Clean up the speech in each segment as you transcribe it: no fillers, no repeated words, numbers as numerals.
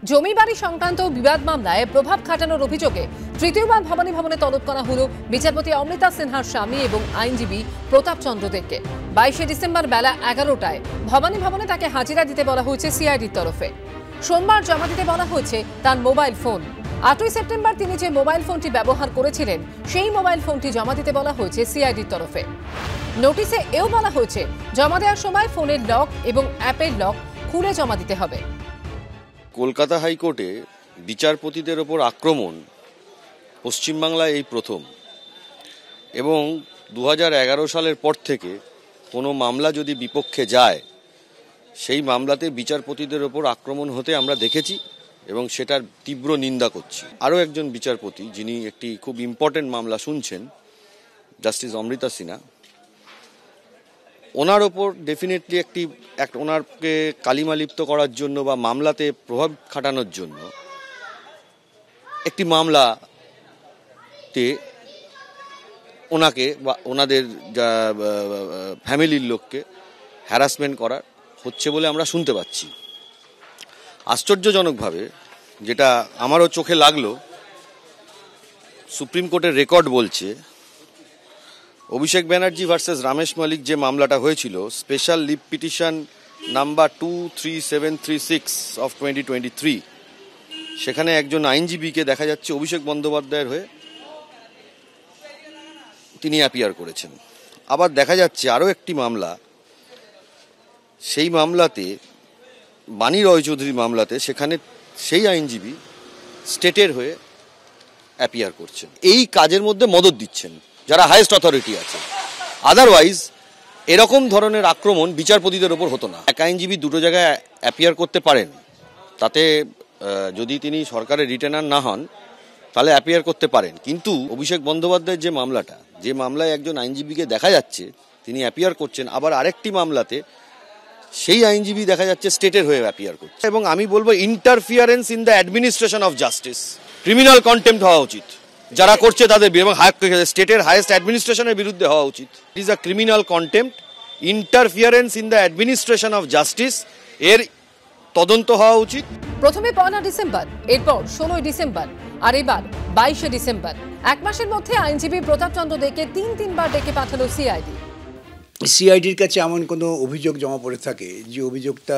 জমি বাড়ি সংক্রান্ত বিবাদ মামলায় প্রভাব খাটানোর অভিযোগে তৃতীয়বার ভবানী ভবনে তলব করা হলো বিচারপতি অমৃতা সিনহার স্বামী এবং আইনজীবী প্রতাপ চন্দ্র দেবকে। 22 ডিসেম্বর বেলা 11টায় ভবানী ভবনে তাকে হাজিরা দিতে বলা হয়েছে সিআইডির তরফে। সোমবার জমা দিতে বলা হয়েছে তার মোবাইল ফোন। 8ই সেপ্টেম্বর তিনি যে মোবাইল ফোনটি ব্যবহার করেছিলেন সেই মোবাইল ফোনটি জমা দিতে বলা হয়েছে সিআইডির তরফে। নোটিশে এও বলা হয়েছে জমা দেওয়ার সময় ফোনের লক এবং অ্যাপের লক খুলে জমা দিতে হবে। কলকাতা হাইকোর্টে বিচারপতিদের ওপর আক্রমণ পশ্চিমবাংলায় এই প্রথম, এবং 2011 সালের পর থেকে কোনো মামলা যদি বিপক্ষে যায় সেই মামলাতে বিচারপতিদের ওপর আক্রমণ হতে আমরা দেখেছি এবং সেটার তীব্র নিন্দা করছি। আরও একজন বিচারপতি যিনি একটি খুব ইম্পর্টেন্ট মামলা শুনছেন, জাস্টিস অমৃতা সিনহা, ওনার ওপর ডেফিনেটলি ওনারকে কালিমালিপ্ত করার জন্য বা মামলাতে প্রভাব খাটানোর জন্য একটি মামলাতে ওনাকে বা ওনাদের ফ্যামিলির লোককে হ্যারাসমেন্ট করা হচ্ছে বলে আমরা শুনতে পাচ্ছি। আশ্চর্যজনকভাবে যেটা আমারও চোখে লাগলো, সুপ্রিম কোর্টের রেকর্ড বলছে অভিষেক ব্যানার্জি ভার্সেস রমেশ মালিক যে মামলাটা হয়েছিল, special leave petition number 23736 of 2023, সেখানে একজন আইনজীবীকে দেখা যাচ্ছে অভিষেক বন্দ্যোপাধ্যায়ের হয়ে তিনি অ্যাপিয়ার করেছেন। আবার দেখা যাচ্ছে আরও একটি মামলা, সেই মামলাতে বাণী রয় চৌধুরী মামলাতে সেখানে সেই আইনজীবী স্টেটের হয়ে অ্যাপিয়ার করছেন। এই কাজের মধ্যে মদত দিচ্ছেন যারা হাইয়েস্ট অথরিটি আছে। আদারওয়াইজ এরকম ধরনের আক্রমণ বিচারপতিদের ওপর হতো না। এক আইনজীবী দুটো জায়গায় অ্যাপিয়ার করতে পারেন, তাতে যদি তিনি সরকারের রিটেনার না হন তাহলে অ্যাপিয়ার করতে পারেন, কিন্তু অভিষেক বন্দ্যোপাধ্যায়ের যে মামলায় একজন আইনজীবীকে দেখা যাচ্ছে তিনি অ্যাপিয়ার করছেন, আবার আরেকটি মামলাতে সেই আইনজীবী দেখা যাচ্ছে স্টেটের হয়ে অ্যাপিয়ার করছে। এবং আমি বলবো interference in the administration of justice, criminal contempt হওয়া উচিত যারা করছে তাদের, এবং স্টেটের হাইয়েস্ট অ্যাডমিনিস্ট্রেশনের বিরুদ্ধে হওয়া উচিত। It is a criminal contempt, interference in the administration of justice, এর তদন্ত হওয়া উচিত। প্রথমে 1 ডিসেম্বর, এরপর 16 ডিসেম্বর, আর এবার 22 ডিসেম্বর। এক মাসের মধ্যে আইনজীবী প্রতাপ চন্দ্র দেবকে তিনবার ডেকে পাঠালো সিআইডি। সিআইডির কাছে এমন কোনো অভিযোগ জমা পড়ে থাকে যে অভিযোগটা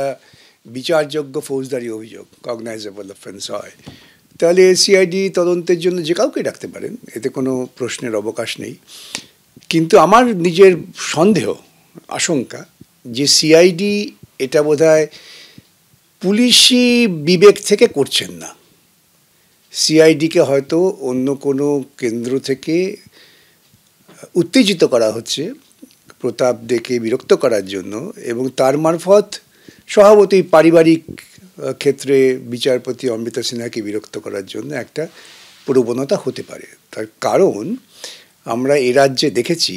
বিচারযোগ্য ফৌজদারি অভিযোগ, কগনাইজেবল অফেন্স হয়, তাহলে সিআইডি তদন্তের জন্য যে কাউকে ডাকতে পারেন, এতে কোনো প্রশ্নের অবকাশ নেই। কিন্তু আমার নিজের সন্দেহ, আশঙ্কা যে সিআইডি এটা বোধহয় পুলিশি বিবেক থেকে করছেন না। সিআইডিকে হয়তো অন্য কোনো কেন্দ্র থেকে উত্তেজিত করা হচ্ছে প্রতাপ দেকে বিরক্ত করার জন্য, এবং তার মারফত স্বভাবতই পারিবারিক ক্ষেত্রে বিচারপতি অমৃতা সিনহাকে বিরক্ত করার জন্য একটা প্রবণতা হতে পারে। তার কারণ আমরা এ রাজ্যে দেখেছি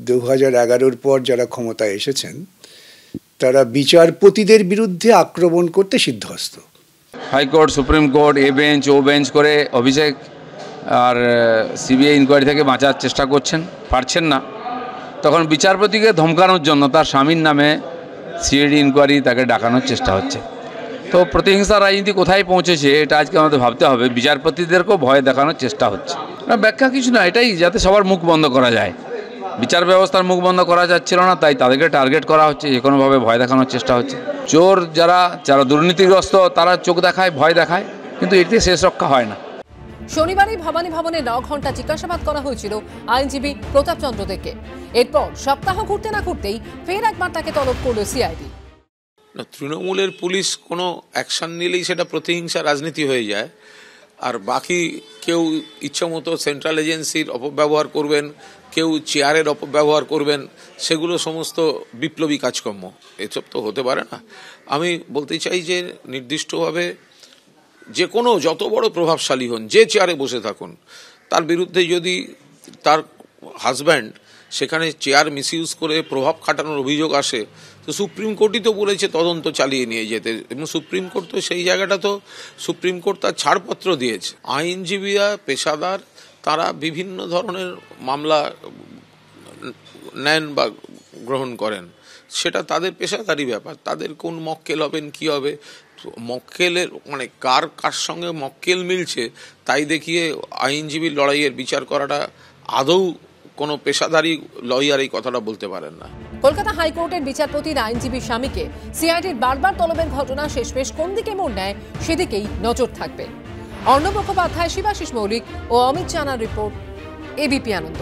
2011 পর যারা ক্ষমতায় এসেছেন তারা বিচারপতিদের বিরুদ্ধে আক্রমণ করতে সিদ্ধহস্ত। হাইকোর্ট, সুপ্রিম কোর্ট, এ বেঞ্চ ও বেঞ্চ করে অভিষেক আর সিবিআই ইনকোয়ারি থেকে বাঁচার চেষ্টা করছেন, পারছেন না। তখন বিচারপতিকে ধমকানোর জন্য তার স্বামীর নামে সিআইডি ইনকোয়ারি তাকে ডাকানোর চেষ্টা হচ্ছে। তো প্রতিহিংসা রাজনীতি কোথায় পৌঁছেছে এটা আজকে আমাদের ভাবতে হবে। বিচারপতিদেরকেও ভয় দেখানোর চেষ্টা হচ্ছে। ব্যাখ্যা কিছু না, এটাই যাতে সবার মুখ বন্ধ করা যায়। বিচার ব্যবস্থার মুখ বন্ধ করা যাচ্ছিল না, তাই তাদেরকে টার্গেট করা হচ্ছে, যে কোনোভাবে ভয় দেখানোর চেষ্টা হচ্ছে। চোর যারা দুর্নীতিগ্রস্ত তারা চোখ দেখায়, ভয় দেখায়, কিন্তু এতে শেষ রক্ষা হয় না। শনিবারই ভবানী ভবনে 9 ঘন্টা জিজ্ঞাসাবাদ করা হয়েছিল আইনজীবী প্রতাপ চন্দ্র দেবকে। এরপর সপ্তাহ ঘুরতে না ঘুরতেই ফের একবার তাকে তলব করল সিআইডি। তৃণমূলের পুলিশ কোনো অ্যাকশন নিলেই সেটা প্রতিহিংসা রাজনীতি হয়ে যায়, আর বাকি কেউ ইচ্ছামতো সেন্ট্রাল এজেন্সির অপব্যবহার করবেন, কেউ চেয়ারের অপব্যবহার করবেন, সেগুলো সমস্ত বিপ্লবী কাজকর্ম। এসব তো হতে পারে না। আমি বলতে চাই যে নির্দিষ্টভাবে যে কোনো যত বড় প্রভাবশালী হন, যে চেয়ারে বসে থাকুন, তার বিরুদ্ধে যদি তার হাজব্যান্ড সেখানে চেয়ার মিসইউজ করে প্রভাব খাটানোর অভিযোগ আসে, তো সুপ্রিম কোর্টই তো বলেছে তদন্ত চালিয়ে নিয়ে যেতে, এবং সুপ্রিম কোর্ট তো সেই জায়গাটা তো সুপ্রিম কোর্ট তার ছাড়পত্র দিয়েছে। আইনজীবীরা পেশাদার, তারা বিভিন্ন ধরনের মামলা নেন বা গ্রহণ করেন, সেটা তাদের পেশাদারি ব্যাপার। তাদের কোন মক্কেল হবেন, কী হবে, মক্কেলের মানে কার সঙ্গে মক্কেল মিলছে তাই দেখিয়ে আইনজীবীর লড়াইয়ের বিচার করাটা আদৌ কোনো পেশাদারী লয়ার এই কথাটা বলতে পারেন না। কলকাতা হাইকোর্টের বিচারপতির আইনজীবী স্বামীকে সিআইডির বারবার তলবের ঘটনা শেষমেশ কোন দিকে মোড় নেয় সেদিকেই নজর থাকবে। অর্ণব মুখোপাধ্যায়, শিবাশিস মৌলিক ও অমিত জানার রিপোর্ট, এবিপি আনন্দ।